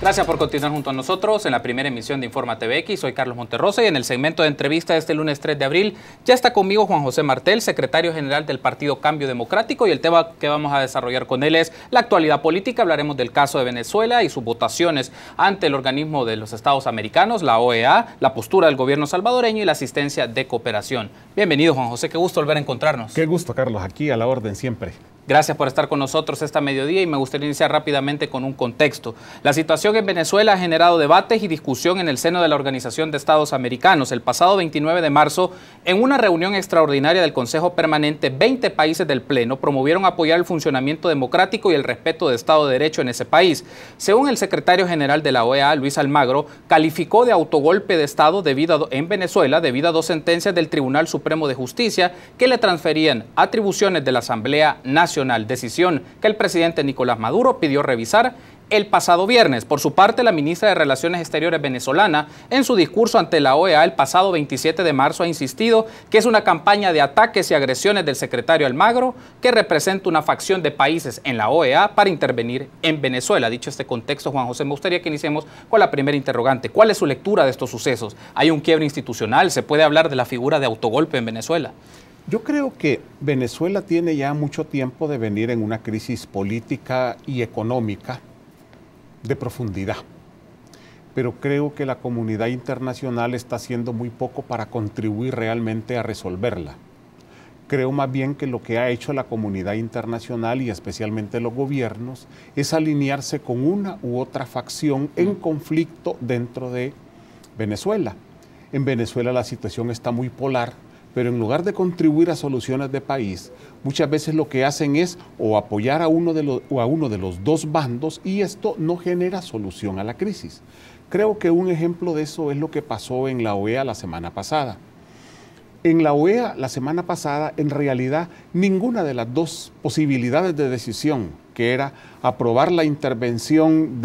Gracias por continuar junto a nosotros en la primera emisión de Informa TVX. Soy Carlos Monterrosa y en el segmento de entrevista de este lunes 3 de abril ya está conmigo Juan José Martel, secretario general del Partido Cambio Democrático, y el tema que vamos a desarrollar con él es la actualidad política. Hablaremos del caso de Venezuela y sus votaciones ante el organismo de los Estados Americanos, la OEA, la postura del gobierno salvadoreño y la asistencia de cooperación. Bienvenido, Juan José, qué gusto volver a encontrarnos. Qué gusto, Carlos, aquí a la orden siempre. Gracias por estar con nosotros esta mediodía y me gustaría iniciar rápidamente con un contexto. La situación en Venezuela ha generado debates y discusión en el seno de la Organización de Estados Americanos. El pasado 29 de marzo, en una reunión extraordinaria del Consejo Permanente, 20 países del Pleno promovieron apoyar el funcionamiento democrático y el respeto de Estado de Derecho en ese país. Según el secretario general de la OEA, Luis Almagro, calificó de autogolpe de Estado en Venezuela debido a dos sentencias del Tribunal Supremo de Justicia que le transferían atribuciones de la Asamblea Nacional, decisión que el presidente Nicolás Maduro pidió revisar el pasado viernes. Por su parte, la ministra de Relaciones Exteriores venezolana, en su discurso ante la OEA el pasado 27 de marzo, ha insistido que es una campaña de ataques y agresiones del secretario Almagro que representa una facción de países en la OEA para intervenir en Venezuela. Dicho este contexto, Juan José, me gustaría que iniciemos con la primera interrogante. ¿Cuál es su lectura de estos sucesos? ¿Hay un quiebre institucional? ¿Se puede hablar de la figura de autogolpe en Venezuela? Yo creo que Venezuela tiene ya mucho tiempo de venir en una crisis política y económica de profundidad, pero creo que la comunidad internacional está haciendo muy poco para contribuir realmente a resolverla. Creo más bien que lo que ha hecho la comunidad internacional y especialmente los gobiernos es alinearse con una u otra facción en conflicto dentro de Venezuela. En Venezuela la situación está muy polar, pero en lugar de contribuir a soluciones de país, muchas veces lo que hacen es o apoyar a uno de los dos bandos, y esto no genera solución a la crisis. Creo que un ejemplo de eso es lo que pasó en la OEA la semana pasada. En la OEA la semana pasada, en realidad, ninguna de las dos posibilidades de decisión, que era aprobar la intervención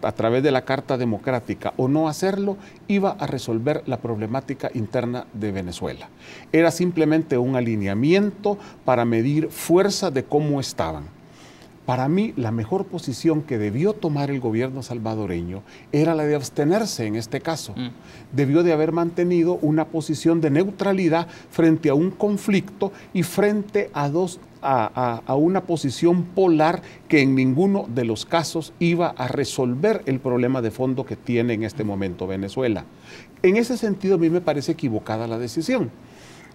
a través de la Carta Democrática o no hacerlo, iba a resolver la problemática interna de Venezuela. Era simplemente un alineamiento para medir fuerza de cómo estaban. Para mí, la mejor posición que debió tomar el gobierno salvadoreño era la de abstenerse en este caso. Debió de haber mantenido una posición de neutralidad frente a un conflicto y frente a una posición polar que en ninguno de los casos iba a resolver el problema de fondo que tiene en este momento Venezuela. En ese sentido, a mí me parece equivocada la decisión.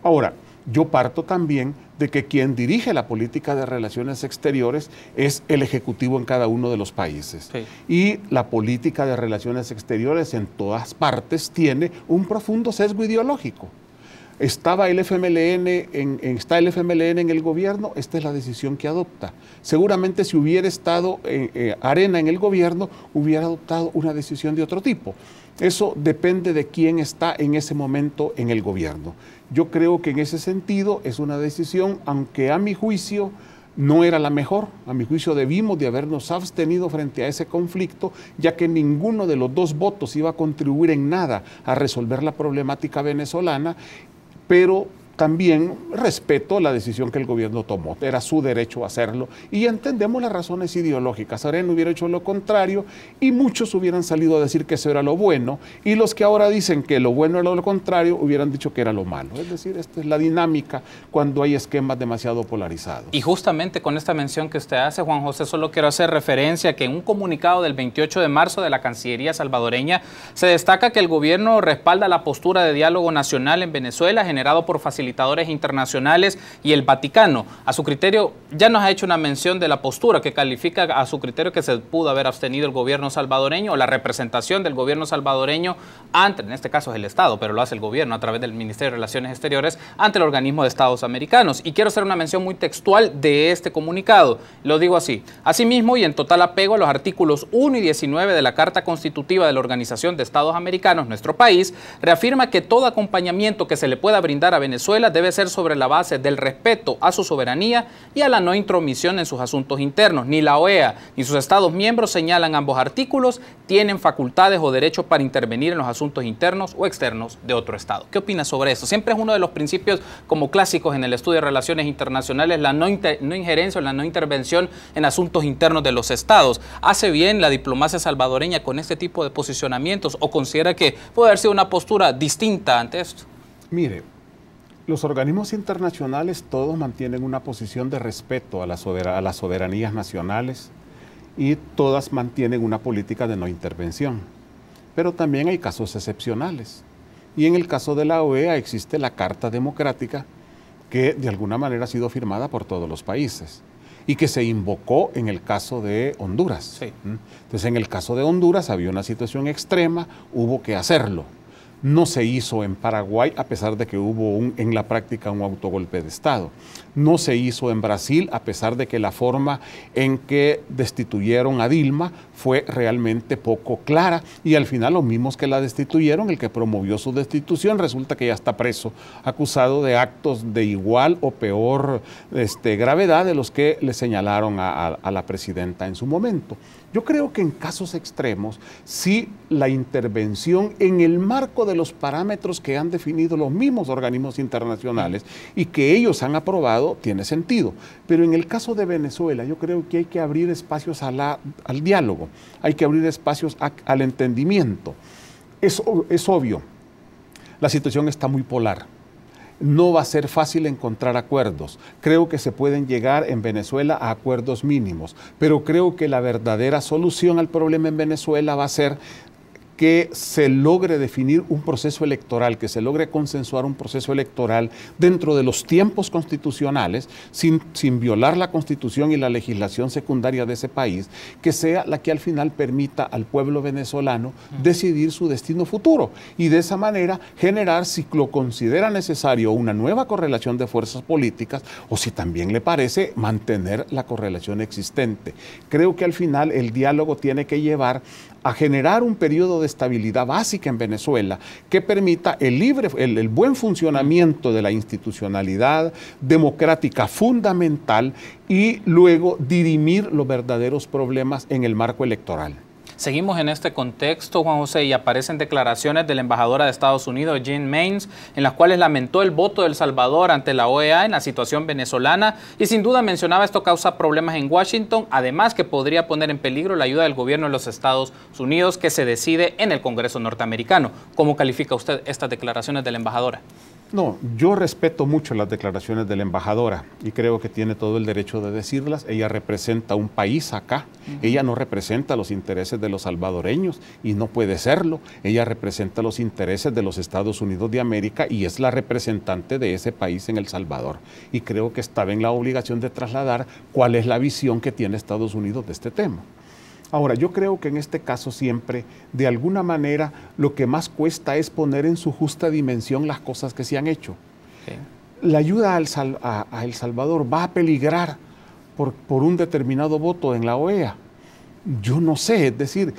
Ahora, yo parto también de que quien dirige la política de relaciones exteriores es el Ejecutivo en cada uno de los países. Sí. Y la política de relaciones exteriores en todas partes tiene un profundo sesgo ideológico. Está el FMLN en el gobierno, esta es la decisión que adopta. Seguramente si hubiera estado Arena en el gobierno, hubiera adoptado una decisión de otro tipo. Eso depende de quién está en ese momento en el gobierno. Yo creo que en ese sentido es una decisión, aunque a mi juicio no era la mejor. A mi juicio debimos de habernos abstenido frente a ese conflicto, ya que ninguno de los dos votos iba a contribuir en nada a resolver la problemática venezolana, pero también respeto la decisión que el gobierno tomó. Era su derecho a hacerlo y entendemos las razones ideológicas. Arena hubiera hecho lo contrario y muchos hubieran salido a decir que eso era lo bueno, y los que ahora dicen que lo bueno era lo contrario hubieran dicho que era lo malo. Es decir, esta es la dinámica cuando hay esquemas demasiado polarizados. Y justamente con esta mención que usted hace, Juan José, solo quiero hacer referencia a que en un comunicado del 28 de marzo de la Cancillería salvadoreña se destaca que el gobierno respalda la postura de diálogo nacional en Venezuela generado por facilitadores internacionales y el Vaticano. A su criterio, ya nos ha hecho una mención de la postura que califica a su criterio que se pudo haber abstenido el gobierno salvadoreño o la representación del gobierno salvadoreño ante, en este caso es el Estado, pero lo hace el gobierno a través del Ministerio de Relaciones Exteriores ante el organismo de Estados Americanos. Y quiero hacer una mención muy textual de este comunicado. Lo digo así. Asimismo, y en total apego a los artículos 1 y 19 de la Carta Constitutiva de la Organización de Estados Americanos, nuestro país reafirma que todo acompañamiento que se le pueda brindar a Venezuela Venezuela debe ser sobre la base del respeto a su soberanía y a la no intromisión en sus asuntos internos. Ni la OEA ni sus Estados miembros, señalan ambos artículos, tienen facultades o derechos para intervenir en los asuntos internos o externos de otro Estado. ¿Qué opinas sobre eso? Siempre es uno de los principios como clásicos en el estudio de relaciones internacionales, la no injerencia o la no intervención en asuntos internos de los Estados. ¿Hace bien la diplomacia salvadoreña con este tipo de posicionamientos o considera que puede haber sido una postura distinta ante esto? Mire, los organismos internacionales todos mantienen una posición de respeto a las soberanías nacionales y todas mantienen una política de no intervención. Pero también hay casos excepcionales. Y en el caso de la OEA existe la Carta Democrática que de alguna manera ha sido firmada por todos los países y que se invocó en el caso de Honduras. Sí. Entonces, en el caso de Honduras había una situación extrema, hubo que hacerlo. No se hizo en Paraguay, a pesar de que hubo en la práctica un autogolpe de Estado. No se hizo en Brasil, a pesar de que la forma en que destituyeron a Dilma fue realmente poco clara. Y al final los mismos que la destituyeron, el que promovió su destitución, resulta que ya está preso, acusado de actos de igual o peor gravedad de los que le señalaron a la presidenta en su momento. Yo creo que en casos extremos, sí, la intervención en el marco de los parámetros que han definido los mismos organismos internacionales y que ellos han aprobado, tiene sentido. Pero en el caso de Venezuela, yo creo que hay que abrir espacios al diálogo, hay que abrir espacios al entendimiento. Es obvio, la situación está muy polar. No va a ser fácil encontrar acuerdos. Creo que se pueden llegar en Venezuela a acuerdos mínimos, pero creo que la verdadera solución al problema en Venezuela va a ser que se logre definir un proceso electoral, que se logre consensuar un proceso electoral dentro de los tiempos constitucionales, sin violar la Constitución y la legislación secundaria de ese país, que sea la que al final permita al pueblo venezolano decidir su destino futuro y de esa manera generar, si lo considera necesario, una nueva correlación de fuerzas políticas o si también le parece mantener la correlación existente. Creo que al final el diálogo tiene que llevar a generar un periodo de estabilidad básica en Venezuela que permita el buen funcionamiento de la institucionalidad democrática fundamental y luego dirimir los verdaderos problemas en el marco electoral. Seguimos en este contexto, Juan José, y aparecen declaraciones de la embajadora de Estados Unidos, Jean Maynes, en las cuales lamentó el voto de El Salvador ante la OEA en la situación venezolana y sin duda mencionaba esto causa problemas en Washington, además que podría poner en peligro la ayuda del gobierno de los Estados Unidos que se decide en el Congreso norteamericano. ¿Cómo califica usted estas declaraciones de la embajadora? No, yo respeto mucho las declaraciones de la embajadora y creo que tiene todo el derecho de decirlas. Ella representa un país acá, ella no representa los intereses de los salvadoreños y no puede serlo. Ella representa los intereses de los Estados Unidos de América y es la representante de ese país en El Salvador. Y creo que estaba en la obligación de trasladar cuál es la visión que tiene Estados Unidos de este tema. Ahora, yo creo que en este caso siempre, de alguna manera, lo que más cuesta es poner en su justa dimensión las cosas que se han hecho. Sí. La ayuda a El Salvador va a peligrar por un determinado voto en la OEA. Yo no sé, es decir,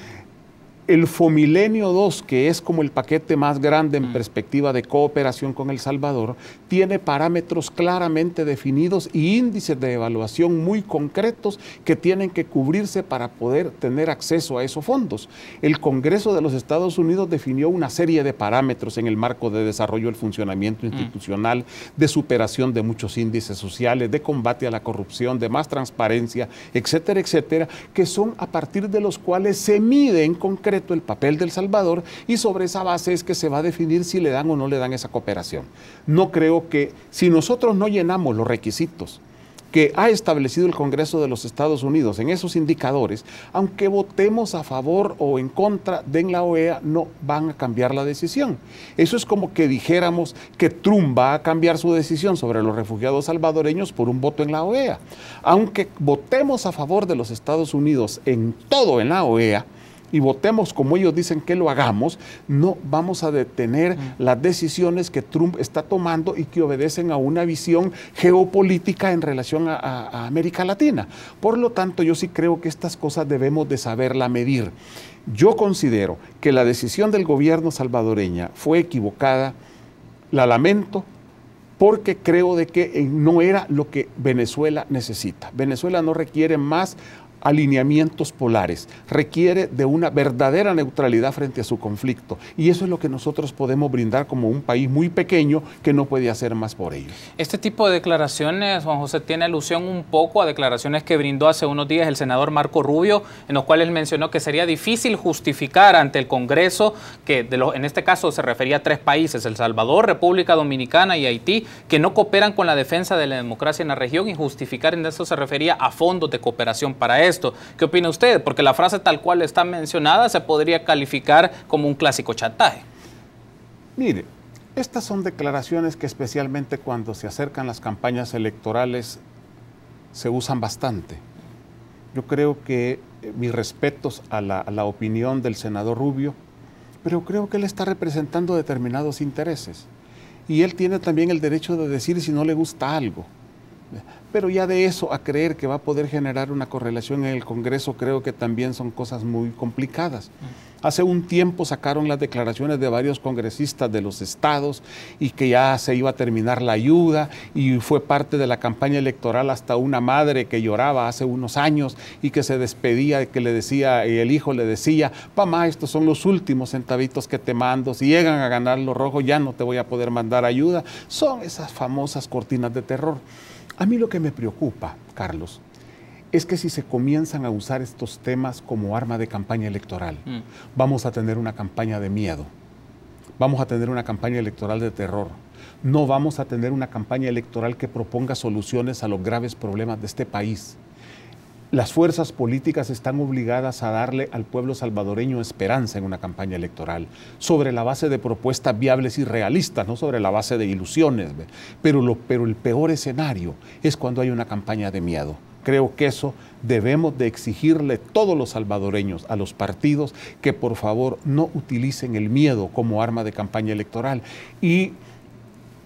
el Fomilenio 2, que es como el paquete más grande en perspectiva de cooperación con El Salvador, tiene parámetros claramente definidos y índices de evaluación muy concretos que tienen que cubrirse para poder tener acceso a esos fondos. El Congreso de los Estados Unidos definió una serie de parámetros en el marco de desarrollo del funcionamiento institucional, de superación de muchos índices sociales, de combate a la corrupción, de más transparencia, etcétera, etcétera, que son a partir de los cuales se mide en concreto el papel de El Salvador y sobre esa base es que se va a definir si le dan o no le dan esa cooperación. No creo que si nosotros no llenamos los requisitos que ha establecido el Congreso de los Estados Unidos en esos indicadores, aunque votemos a favor o en contra de la OEA, no van a cambiar la decisión. Eso es como que dijéramos que Trump va a cambiar su decisión sobre los refugiados salvadoreños por un voto en la OEA. Aunque votemos a favor de los Estados Unidos en todo en la OEA, y votemos como ellos dicen que lo hagamos, no vamos a detener las decisiones que Trump está tomando y que obedecen a una visión geopolítica en relación a América Latina. Por lo tanto, yo sí creo que estas cosas debemos de saberla medir. Yo considero que la decisión del gobierno salvadoreña fue equivocada, la lamento, porque creo de que no era lo que Venezuela necesita. Venezuela no requiere más alineamientos polares, requiere de una verdadera neutralidad frente a su conflicto, y eso es lo que nosotros podemos brindar como un país muy pequeño que no puede hacer más por ellos. Este tipo de declaraciones, Juan José, tiene alusión un poco a declaraciones que brindó hace unos días el senador Marco Rubio, en los cuales él mencionó que sería difícil justificar ante el Congreso que en este caso se refería a 3 países, El Salvador, República Dominicana y Haití, que no cooperan con la defensa de la democracia en la región, y justificar en eso se refería a fondos de cooperación para esto. ¿Qué opina usted? Porque la frase tal cual está mencionada se podría calificar como un clásico chantaje. Mire, estas son declaraciones que especialmente cuando se acercan las campañas electorales se usan bastante. Yo creo que mis respetos a la opinión del senador Rubio, pero creo que él está representando determinados intereses. Y él tiene también el derecho de decir si no le gusta algo. Pero ya de eso a creer que va a poder generar una correlación en el Congreso, creo que también son cosas muy complicadas. Hace un tiempo sacaron las declaraciones de varios congresistas de los estados y que ya se iba a terminar la ayuda, y fue parte de la campaña electoral hasta una madre que lloraba hace unos años y que se despedía, que le decía, y el hijo le decía: mamá, estos son los últimos centavitos que te mando, si llegan a ganar los rojos ya no te voy a poder mandar ayuda. Son esas famosas cortinas de terror. A mí lo que me preocupa, Carlos, es que si se comienzan a usar estos temas como arma de campaña electoral, vamos a tener una campaña de miedo, vamos a tener una campaña electoral de terror, no vamos a tener una campaña electoral que proponga soluciones a los graves problemas de este país. Las fuerzas políticas están obligadas a darle al pueblo salvadoreño esperanza en una campaña electoral, sobre la base de propuestas viables y realistas, no sobre la base de ilusiones. Pero el peor escenario es cuando hay una campaña de miedo. Creo que eso debemos de exigirle todos los salvadoreños a los partidos, que por favor no utilicen el miedo como arma de campaña electoral. Y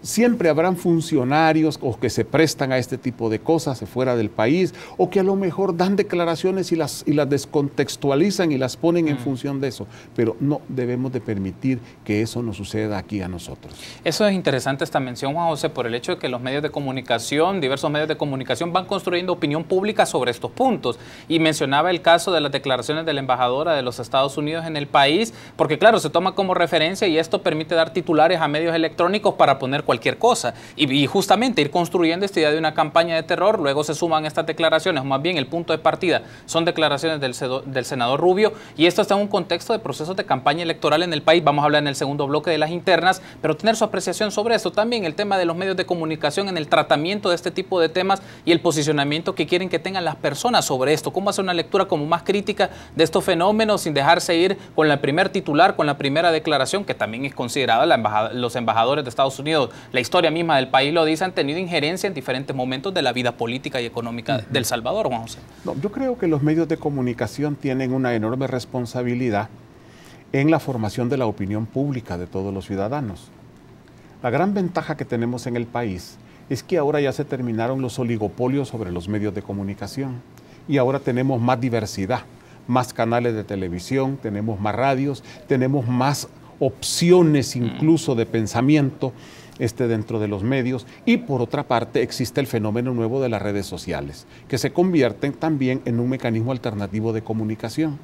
siempre habrán funcionarios o que se prestan a este tipo de cosas fuera del país, o que a lo mejor dan declaraciones y las descontextualizan y las ponen en función de eso, pero no debemos de permitir que eso nos suceda aquí a nosotros. Eso es interesante, esta mención, Juan José, por el hecho de que los medios de comunicación, diversos medios de comunicación, van construyendo opinión pública sobre estos puntos, y mencionaba el caso de las declaraciones de la embajadora de los Estados Unidos en el país, porque claro, se toma como referencia y esto permite dar titulares a medios electrónicos para poner cualquier cosa, y justamente ir construyendo esta idea de una campaña de terror. Luego se suman estas declaraciones, o más bien el punto de partida son declaraciones del senador Rubio, y esto está en un contexto de procesos de campaña electoral en el país. Vamos a hablar en el segundo bloque de las internas, pero tener su apreciación sobre esto, también el tema de los medios de comunicación en el tratamiento de este tipo de temas y el posicionamiento que quieren que tengan las personas sobre esto. Cómo hacer una lectura como más crítica de estos fenómenos sin dejarse ir con el primer titular, con la primera declaración, que también es considerada los embajadores de Estados Unidos. La historia misma del país lo dice, han tenido injerencia en diferentes momentos de la vida política y económica de El Salvador, Juan José. No, yo creo que los medios de comunicación tienen una enorme responsabilidad en la formación de la opinión pública de todos los ciudadanos. La gran ventaja que tenemos en el país es que ahora ya se terminaron los oligopolios sobre los medios de comunicación, y ahora tenemos más diversidad, más canales de televisión, tenemos más radios, tenemos más opciones incluso de pensamiento dentro de los medios. Y por otra parte existe el fenómeno nuevo de las redes sociales, que se convierten también en un mecanismo alternativo de comunicación.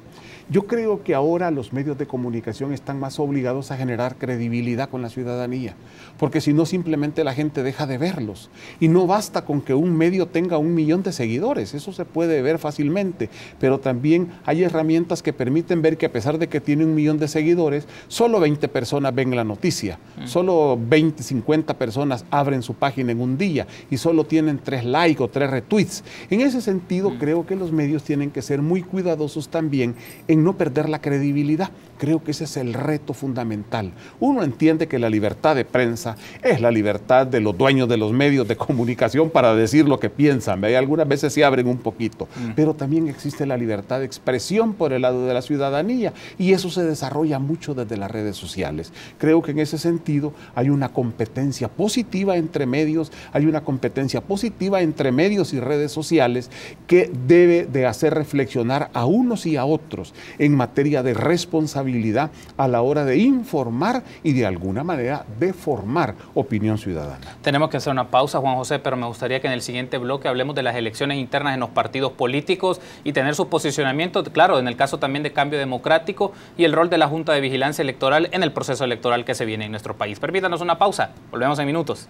Yo creo que ahora los medios de comunicación están más obligados a generar credibilidad con la ciudadanía, porque si no simplemente la gente deja de verlos. Y no basta con que un medio tenga 1 millón de seguidores, eso se puede ver fácilmente, pero también hay herramientas que permiten ver que a pesar de que tiene 1 millón de seguidores, solo 20 personas ven la noticia, solo 20, 50 personas abren su página en un día y solo tienen 3 likes o 3 retweets. En ese sentido, creo que los medios tienen que ser muy cuidadosos también en no perder la credibilidad. Creo que ese es el reto fundamental. Uno entiende que la libertad de prensa es la libertad de los dueños de los medios de comunicación para decir lo que piensan. Algunas veces se abren un poquito, pero también existe la libertad de expresión por el lado de la ciudadanía, y eso se desarrolla mucho desde las redes sociales. Creo que en ese sentido hay una competencia positiva entre medios, hay una competencia positiva entre medios y redes sociales que debe de hacer reflexionar a unos y a otros en materia de responsabilidad responsabilidad a la hora de informar y de alguna manera de formar opinión ciudadana. Tenemos que hacer una pausa, Juan José, pero me gustaría que en el siguiente bloque hablemos de las elecciones internas en los partidos políticos y tener su posicionamiento, claro, en el caso también de Cambio Democrático y el rol de la Junta de Vigilancia Electoral en el proceso electoral que se viene en nuestro país. Permítanos una pausa, volvemos en minutos.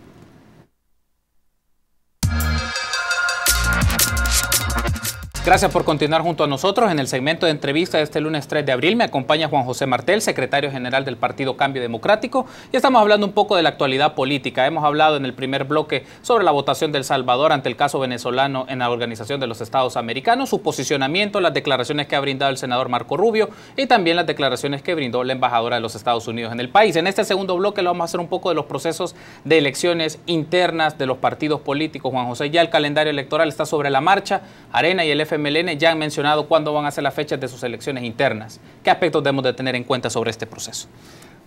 Gracias por continuar junto a nosotros en el segmento de entrevista de este lunes 3 de abril. Me acompaña Juan José Martel, secretario general del Partido Cambio Democrático, y estamos hablando un poco de la actualidad política. Hemos hablado en el primer bloque sobre la votación de El Salvador ante el caso venezolano en la Organización de los Estados Americanos, su posicionamiento, las declaraciones que ha brindado el senador Marco Rubio y también las declaraciones que brindó la embajadora de los Estados Unidos en el país. En este segundo bloque lo vamos a hacer un poco de los procesos de elecciones internas de los partidos políticos. Juan José, ya el calendario electoral está sobre la marcha. Arena y el FMLN ya han mencionado cuándo van a ser las fechas de sus elecciones internas. ¿Qué aspectos debemos de tener en cuenta sobre este proceso?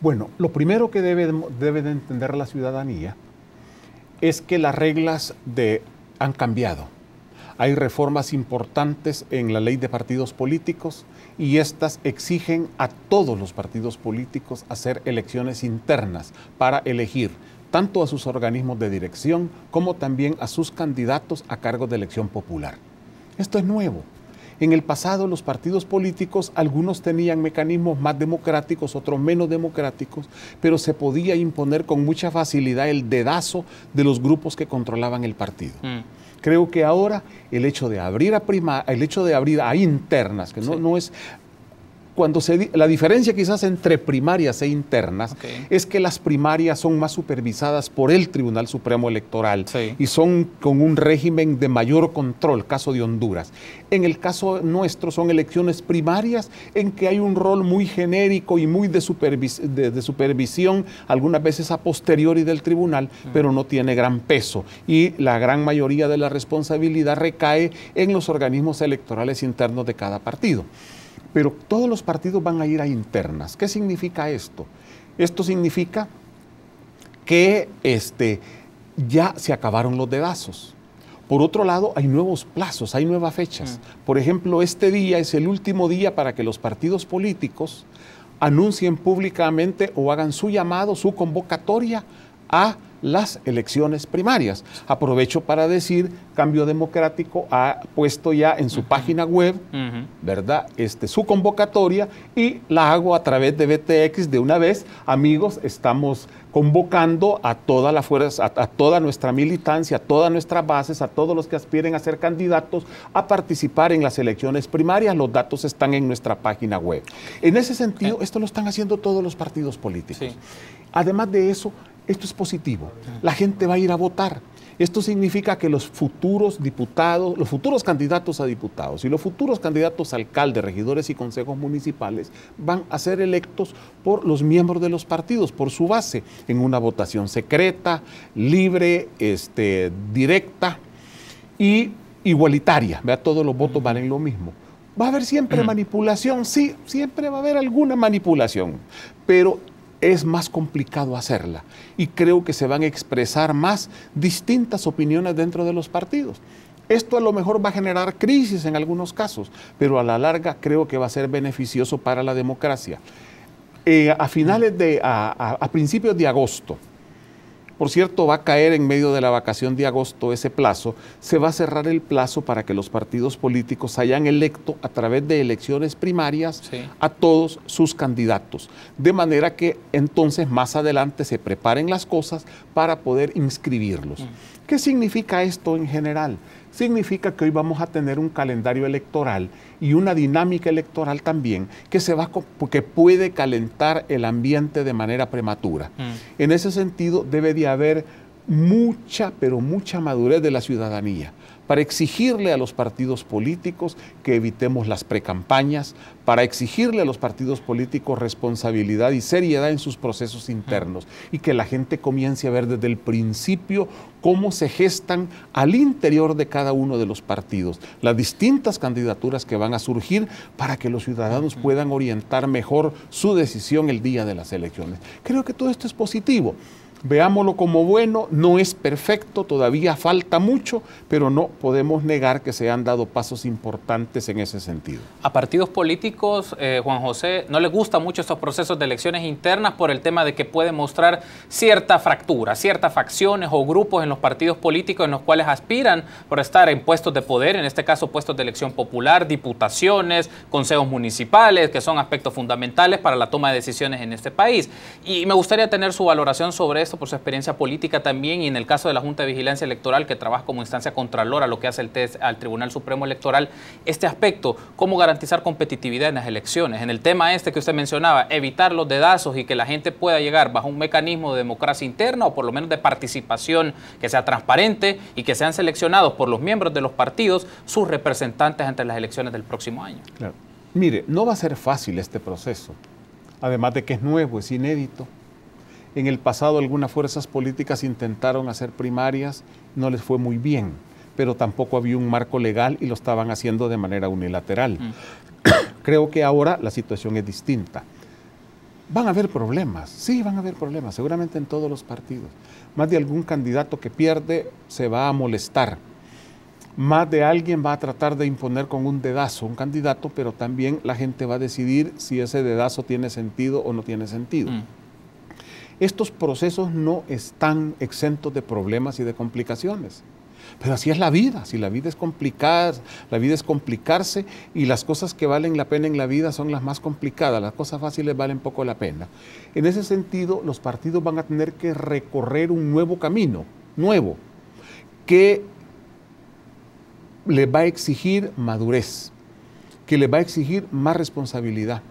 Bueno, lo primero que debe de entender la ciudadanía es que las reglas han cambiado. Hay reformas importantes en la ley de partidos políticos y estas exigen a todos los partidos políticos hacer elecciones internas para elegir tanto a sus organismos de dirección como también a sus candidatos a cargo de elección popular. Esto es nuevo. En el pasado los partidos políticos, algunos tenían mecanismos más democráticos, otros menos democráticos, pero se podía imponer con mucha facilidad el dedazo de los grupos que controlaban el partido. Creo que ahora el hecho de abrir a internas, que no es... La diferencia quizás entre primarias e internas es que las primarias son más supervisadas por el Tribunal Supremo Electoral y son con un régimen de mayor control, caso de Honduras. En el caso nuestro son elecciones primarias en que hay un rol muy genérico y muy de supervisión, algunas veces a posteriori del tribunal, pero no tiene gran peso y la gran mayoría de la responsabilidad recae en los organismos electorales internos de cada partido. Pero todos los partidos van a ir a internas. ¿Qué significa esto? Esto significa que ya se acabaron los dedazos. Por otro lado, hay nuevos plazos, hay nuevas fechas. Por ejemplo, este día es el último día para que los partidos políticos anuncien públicamente o hagan su llamado, su convocatoria a las elecciones primarias. Aprovecho para decir, Cambio Democrático ha puesto ya en su página web, ¿verdad? Su convocatoria y la hago a través de BTX de una vez. Amigos, estamos convocando a toda la fuerza, a toda nuestra militancia, a todas nuestras bases, a todos los que aspiren a ser candidatos a participar en las elecciones primarias. Los datos están en nuestra página web. En ese sentido, esto lo están haciendo todos los partidos políticos. Sí. Además de eso, esto es positivo. La gente va a ir a votar. Esto significa que los futuros diputados, los futuros candidatos a diputados y los futuros candidatos a alcaldes, regidores y consejos municipales van a ser electos por los miembros de los partidos, por su base, en una votación secreta, libre, directa y igualitaria. Vea, todos los votos valen lo mismo. ¿Va a haber siempre manipulación? Sí, siempre va a haber alguna manipulación, pero es más complicado hacerla y creo que se van a expresar más distintas opiniones dentro de los partidos. Esto a lo mejor va a generar crisis en algunos casos, pero a la larga creo que va a ser beneficioso para la democracia. A principios de agosto, por cierto, va a caer en medio de la vacación de agosto ese plazo, se va a cerrar el plazo para que los partidos políticos hayan electo a través de elecciones primarias a todos sus candidatos. De manera que entonces más adelante se preparen las cosas para poder inscribirlos. ¿Qué significa esto en general? Significa que hoy vamos a tener un calendario electoral y una dinámica electoral también que puede calentar el ambiente de manera prematura. En ese sentido debe de haber mucha, pero mucha madurez de la ciudadanía para exigirle a los partidos políticos que evitemos las precampañas, para exigirle a los partidos políticos responsabilidad y seriedad en sus procesos internos y que la gente comience a ver desde el principio cómo se gestan al interior de cada uno de los partidos las distintas candidaturas que van a surgir para que los ciudadanos puedan orientar mejor su decisión el día de las elecciones. Creo que todo esto es positivo. Veámoslo como bueno, no es perfecto, todavía falta mucho, pero no podemos negar que se han dado pasos importantes en ese sentido. A partidos políticos, Juan José, no les gustan mucho estos procesos de elecciones internas por el tema de que pueden mostrar cierta fractura, ciertas facciones o grupos en los partidos políticos en los cuales aspiran por estar en puestos de poder, en este caso puestos de elección popular, diputaciones, consejos municipales, que son aspectos fundamentales para la toma de decisiones en este país. Y me gustaría tener su valoración sobre esto, por su experiencia política también, y en el caso de la Junta de Vigilancia Electoral, que trabaja como instancia contralora, lo que hace el test al Tribunal Supremo Electoral, este aspecto, cómo garantizar competitividad en las elecciones. En el tema que usted mencionaba, evitar los dedazos y que la gente pueda llegar bajo un mecanismo de democracia interna o por lo menos de participación que sea transparente y que sean seleccionados por los miembros de los partidos sus representantes ante las elecciones del próximo año. Claro. Mire, no va a ser fácil este proceso, además de que es nuevo, es inédito. En el pasado algunas fuerzas políticas intentaron hacer primarias, no les fue muy bien, pero tampoco había un marco legal y lo estaban haciendo de manera unilateral. Creo que ahora la situación es distinta. Van a haber problemas, sí van a haber problemas, seguramente en todos los partidos. Más de algún candidato que pierde se va a molestar. Más de alguien va a tratar de imponer con un dedazo un candidato, pero también la gente va a decidir si ese dedazo tiene sentido o no tiene sentido. Estos procesos no están exentos de problemas y de complicaciones. Pero así es la vida, si la vida es complicada, la vida es complicarse y las cosas que valen la pena en la vida son las más complicadas, las cosas fáciles valen poco la pena. En ese sentido, los partidos van a tener que recorrer un nuevo camino, nuevo, que les va a exigir madurez, que les va a exigir más responsabilidad,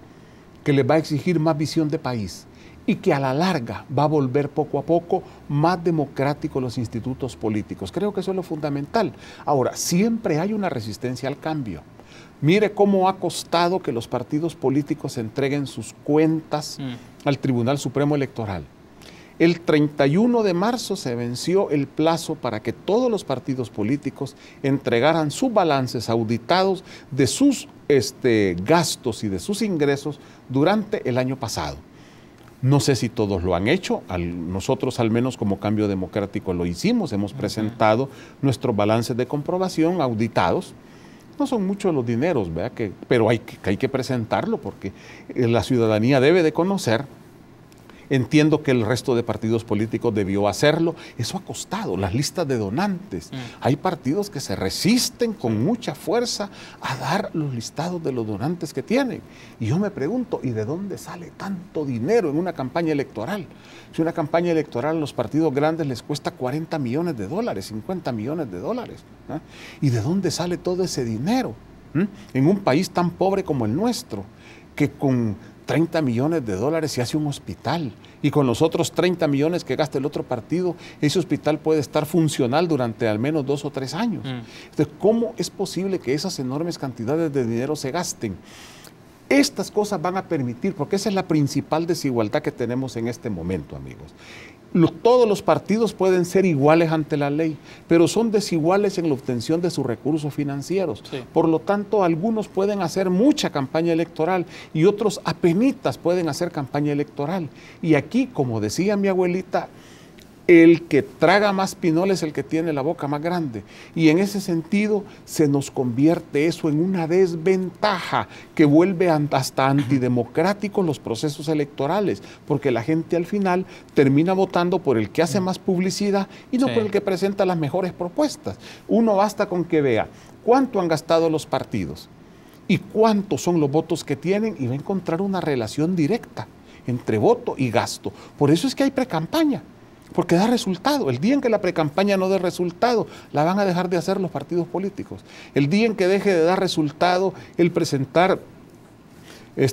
que les va a exigir más visión de país, y que a la larga va a volver poco a poco más democráticos los institutos políticos. Creo que eso es lo fundamental. Ahora, siempre hay una resistencia al cambio. Mire cómo ha costado que los partidos políticos entreguen sus cuentas al Tribunal Supremo Electoral. El 31 de marzo se venció el plazo para que todos los partidos políticos entregaran sus balances auditados de sus gastos y de sus ingresos durante el año pasado. No sé si todos lo han hecho, nosotros al menos como Cambio Democrático lo hicimos, hemos presentado nuestros balances de comprobación auditados. No son muchos los dineros, ¿verdad? Pero hay que presentarlo porque la ciudadanía debe de conocer. Entiendo que el resto de partidos políticos debió hacerlo. Eso ha costado, las listas de donantes. Hay partidos que se resisten con mucha fuerza a dar los listados de los donantes que tienen. Y yo me pregunto, ¿y de dónde sale tanto dinero en una campaña electoral? Si una campaña electoral a los partidos grandes les cuesta 40 millones de dólares, 50 millones de dólares. ¿Eh? ¿Y de dónde sale todo ese dinero? En un país tan pobre como el nuestro, que con 30 millones de dólares se hace un hospital y con los otros 30 millones que gasta el otro partido, ese hospital puede estar funcional durante al menos 2 o 3 años. Entonces, ¿cómo es posible que esas enormes cantidades de dinero se gasten? Estas cosas van a permitir, porque esa es la principal desigualdad que tenemos en este momento, amigos. Todos los partidos pueden ser iguales ante la ley, pero son desiguales en la obtención de sus recursos financieros. Sí. Por lo tanto, algunos pueden hacer mucha campaña electoral y otros apenitas pueden hacer campaña electoral. Y aquí, como decía mi abuelita, el que traga más pinol es el que tiene la boca más grande. Y en ese sentido se nos convierte eso en una desventaja que vuelve hasta antidemocráticos los procesos electorales, porque la gente al final termina votando por el que hace más publicidad y no por el que presenta las mejores propuestas. Uno basta con que vea cuánto han gastado los partidos y cuántos son los votos que tienen y va a encontrar una relación directa entre voto y gasto. Por eso es que hay precampaña. Porque da resultado. El día en que la precampaña no dé resultado, la van a dejar de hacer los partidos políticos. El día en que deje de dar resultado el presentar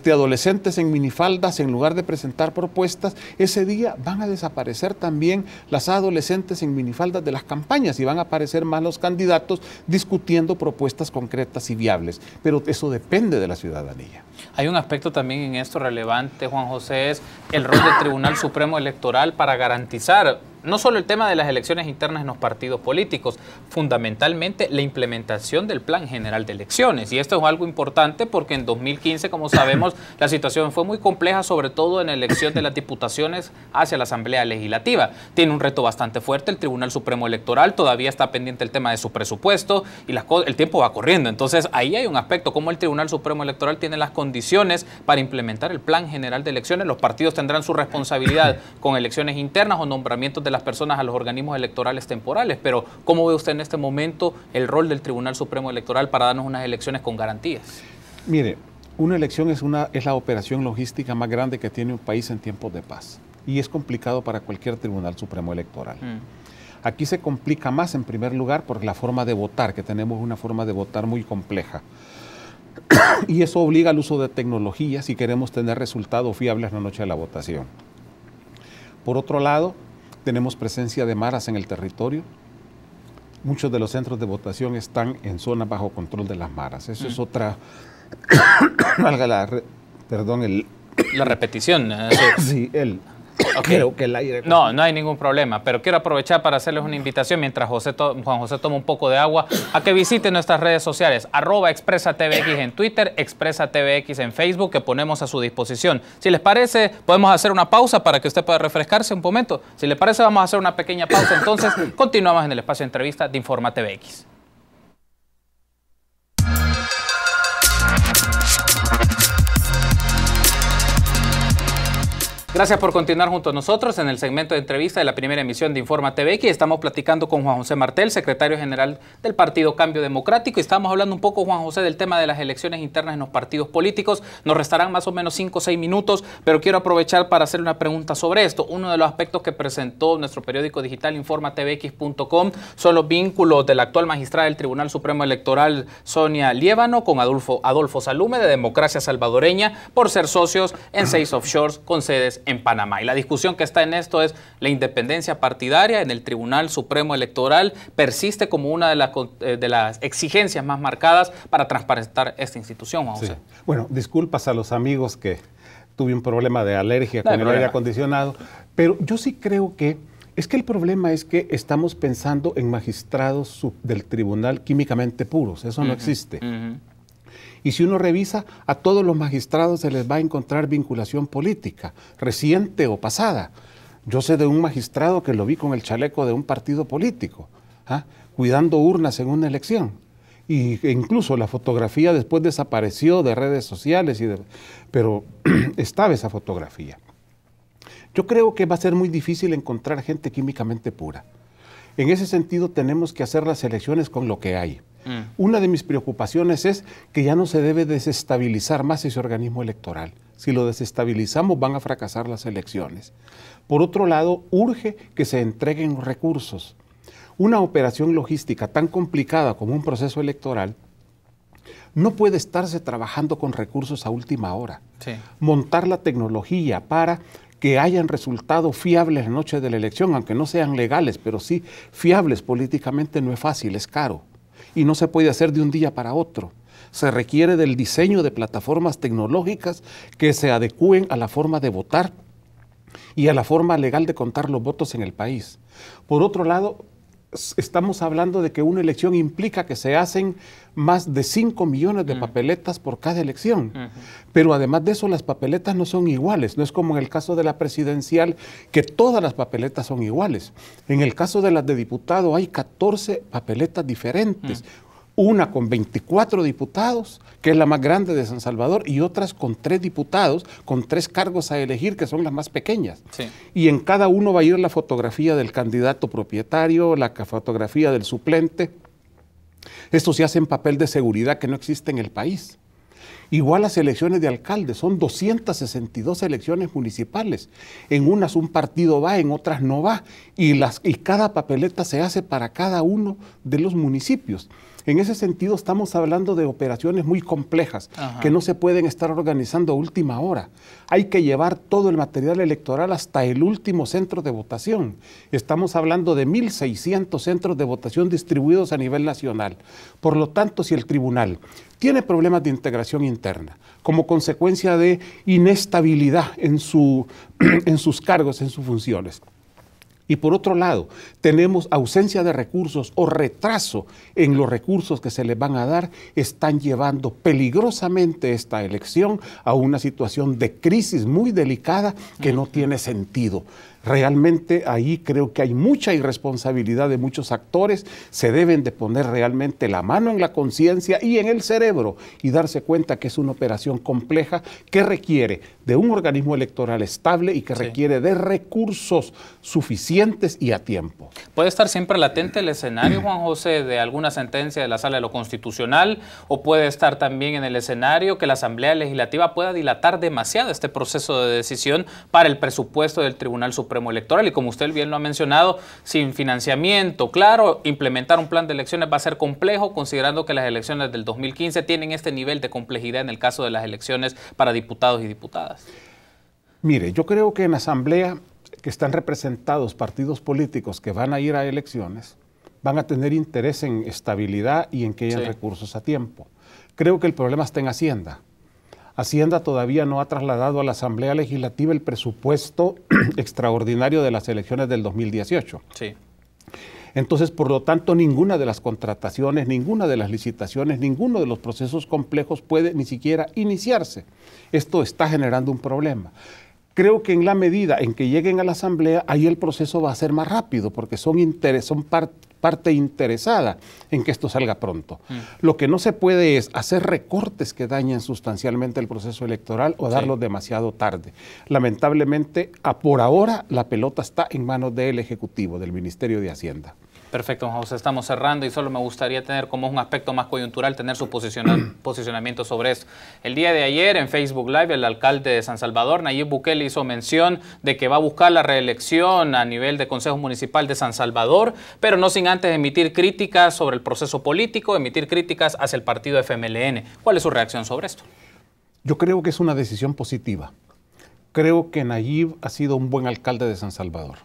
adolescentes en minifaldas en lugar de presentar propuestas, ese día van a desaparecer también las adolescentes en minifaldas de las campañas y van a aparecer más los candidatos discutiendo propuestas concretas y viables. Pero eso depende de la ciudadanía. Hay un aspecto también en esto relevante, Juan José, es el rol del Tribunal Supremo Electoral para garantizar no solo el tema de las elecciones internas en los partidos políticos, fundamentalmente la implementación del Plan General de Elecciones. Y esto es algo importante porque en 2015, como sabemos, la situación fue muy compleja, sobre todo en la elección de las diputaciones hacia la Asamblea Legislativa. Tiene un reto bastante fuerte el Tribunal Supremo Electoral, todavía está pendiente el tema de su presupuesto y el tiempo va corriendo. Entonces ahí hay un aspecto, como el Tribunal Supremo Electoral tiene las condiciones para implementar el Plan General de Elecciones. Los partidos tendrán su responsabilidad con elecciones internas o nombramientos de las personas a los organismos electorales temporales, pero ¿cómo ve usted en este momento el rol del Tribunal Supremo Electoral para darnos unas elecciones con garantías? Mire, una elección es la operación logística más grande que tiene un país en tiempos de paz y es complicado para cualquier Tribunal Supremo Electoral. Aquí se complica más, en primer lugar, por la forma de votar, que tenemos una forma de votar muy compleja. Y eso obliga al uso de tecnología si queremos tener resultados fiables la noche de la votación. Por otro lado, tenemos presencia de maras en el territorio. Muchos de los centros de votación están en zonas bajo control de las maras. Eso es otra... valga la repetición. Sí, Okay. Creo que el aire... No hay ningún problema, pero quiero aprovechar para hacerles una invitación mientras Juan José toma un poco de agua, a que visiten nuestras redes sociales, @ExpresaTVX en Twitter, ExpresaTVX en Facebook, que ponemos a su disposición. Si les parece, podemos hacer una pausa para que usted pueda refrescarse un momento. Si les parece, vamos a hacer una pequeña pausa, entonces continuamos en el espacio de entrevista de Informa TVX. Gracias por continuar junto a nosotros en el segmento de entrevista de la primera emisión de Informa TVX. Estamos platicando con Juan José Martel, secretario general del Partido Cambio Democrático, y estamos hablando un poco, Juan José, del tema de las elecciones internas en los partidos políticos. Nos restarán más o menos 5 o 6 minutos, pero quiero aprovechar para hacer una pregunta sobre esto. Uno de los aspectos que presentó nuestro periódico digital informatvx.com son los vínculos de la actual magistrada del Tribunal Supremo Electoral, Sonia Liévano, con Adolfo Salume, de Democracia Salvadoreña, por ser socios en 6 offshores con sedes en Panamá. Y la discusión que está en esto es la independencia partidaria en el Tribunal Supremo Electoral. Persiste como una de las exigencias más marcadas para transparentar esta institución, Juan José. Sí. Bueno, disculpas a los amigos que tuve un problema de alergia con el aire acondicionado, pero yo sí creo que el problema es que estamos pensando en magistrados del tribunal químicamente puros. Eso no existe. Y si uno revisa, a todos los magistrados se les va a encontrar vinculación política, reciente o pasada. Yo sé de un magistrado que lo vi con el chaleco de un partido político, cuidando urnas en una elección. E incluso la fotografía después desapareció de redes sociales, pero estaba esa fotografía. Yo creo que va a ser muy difícil encontrar gente químicamente pura. En ese sentido, tenemos que hacer las elecciones con lo que hay. Una de mis preocupaciones es que ya no se debe desestabilizar más ese organismo electoral. Si lo desestabilizamos, van a fracasar las elecciones. Por otro lado, urge que se entreguen recursos. Una operación logística tan complicada como un proceso electoral no puede estarse trabajando con recursos a última hora. Sí. Montar la tecnología para que hayan resultados fiables la noche de la elección, aunque no sean legales, pero sí fiables políticamente, no es fácil, es caro. Y no se puede hacer de un día para otro. Se requiere del diseño de plataformas tecnológicas que se adecúen a la forma de votar y a la forma legal de contar los votos en el país. Por otro lado, estamos hablando de que una elección implica que se hacen más de 5 millones de papeletas por cada elección. Pero además de eso, las papeletas no son iguales. No es como en el caso de la presidencial, que todas las papeletas son iguales. En el caso de las de diputado hay 14 papeletas diferentes. Una con 24 diputados, que es la más grande de San Salvador, y otras con 3 diputados, con 3 cargos a elegir, que son las más pequeñas. Sí. Y en cada uno va a ir la fotografía del candidato propietario, la fotografía del suplente. Esto se hace en papel de seguridad que no existe en el país. Igual las elecciones de alcalde, son 262 elecciones municipales. En unas un partido va, en otras no va. Y cada papeleta se hace para cada uno de los municipios. En ese sentido estamos hablando de operaciones muy complejas que no se pueden estar organizando a última hora. Hay que llevar todo el material electoral hasta el último centro de votación. Estamos hablando de 1.600 centros de votación distribuidos a nivel nacional. Por lo tanto, si el tribunal tiene problemas de integración interna como consecuencia de inestabilidad en sus cargos, en sus funciones, Y por otro lado, tenemos ausencia de recursos o retraso en los recursos que se les van a dar, están llevando peligrosamente esta elección a una situación de crisis muy delicada que no tiene sentido. Realmente ahí creo que hay mucha irresponsabilidad de muchos actores, se deben de poner realmente la mano en la conciencia y en el cerebro y darse cuenta que es una operación compleja que requiere de un organismo electoral estable y que requiere de recursos suficientes y a tiempo. ¿Puede estar siempre latente el escenario, Juan José, de alguna sentencia de la Sala de lo Constitucional, o puede estar también en el escenario que la Asamblea Legislativa pueda dilatar demasiado este proceso de decisión para el presupuesto del Tribunal Supremo Electoral? Y como usted bien lo ha mencionado, sin financiamiento claro, implementar un plan de elecciones va a ser complejo, considerando que las elecciones del 2015 tienen este nivel de complejidad en el caso de las elecciones para diputados y diputadas. Mire, yo creo que en la Asamblea que están representados partidos políticos que van a ir a elecciones, van a tener interés en estabilidad y en que hayan recursos a tiempo. Creo que el problema está en Hacienda. Hacienda todavía no ha trasladado a la Asamblea Legislativa el presupuesto extraordinario de las elecciones del 2018. Sí. Entonces, por lo tanto, ninguna de las contrataciones, ninguna de las licitaciones, ninguno de los procesos complejos puede ni siquiera iniciarse. Esto está generando un problema. Creo que en la medida en que lleguen a la Asamblea, ahí el proceso va a ser más rápido, porque son parte interesada en que esto salga pronto. Lo que no se puede es hacer recortes que dañen sustancialmente el proceso electoral o darlos demasiado tarde. Lamentablemente, por ahora, la pelota está en manos del Ejecutivo, del Ministerio de Hacienda. Perfecto, Juan José, estamos cerrando y solo me gustaría tener como un aspecto más coyuntural, tener su posicionamiento sobre eso. El día de ayer en Facebook Live el alcalde de San Salvador, Nayib Bukele, hizo mención de que va a buscar la reelección a nivel de Consejo Municipal de San Salvador, pero no sin antes emitir críticas sobre el proceso político, emitir críticas hacia el partido FMLN. ¿Cuál es su reacción sobre esto? Yo creo que es una decisión positiva. Creo que Nayib ha sido un buen alcalde de San Salvador.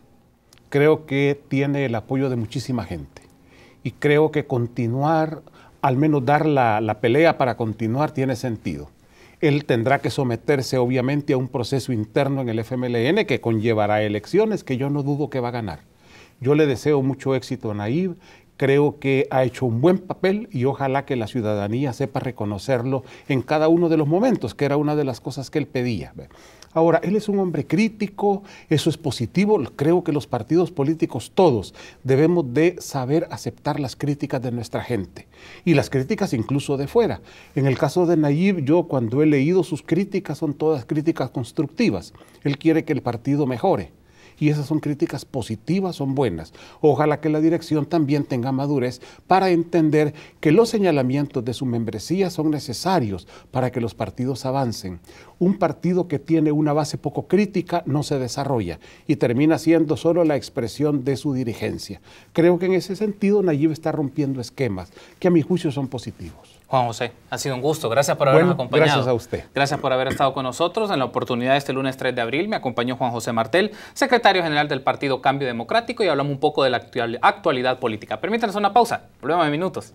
Creo que tiene el apoyo de muchísima gente y creo que continuar, al menos dar la pelea para continuar, tiene sentido. Él tendrá que someterse obviamente a un proceso interno en el FMLN que conllevará elecciones que yo no dudo que va a ganar. Yo le deseo mucho éxito a Nayib, creo que ha hecho un buen papel y ojalá que la ciudadanía sepa reconocerlo en cada uno de los momentos, que era una de las cosas que él pedía. Ahora, él es un hombre crítico, eso es positivo, creo que los partidos políticos todos debemos de saber aceptar las críticas de nuestra gente y las críticas incluso de fuera. En el caso de Nayib, yo cuando he leído sus críticas son todas críticas constructivas, él quiere que el partido mejore. Y esas son críticas positivas, son buenas. Ojalá que la dirección también tenga madurez para entender que los señalamientos de su membresía son necesarios para que los partidos avancen. Un partido que tiene una base poco crítica no se desarrolla y termina siendo solo la expresión de su dirigencia. Creo que en ese sentido Nayib está rompiendo esquemas que a mi juicio son positivos. Juan José, ha sido un gusto. Gracias por habernos acompañado. Gracias a usted. Gracias por haber estado con nosotros. En la oportunidad de este lunes 3 de abril me acompañó Juan José Martel, secretario general del Partido Cambio Democrático, y hablamos un poco de la actualidad política. Permítanos una pausa. Volvemos en minutos.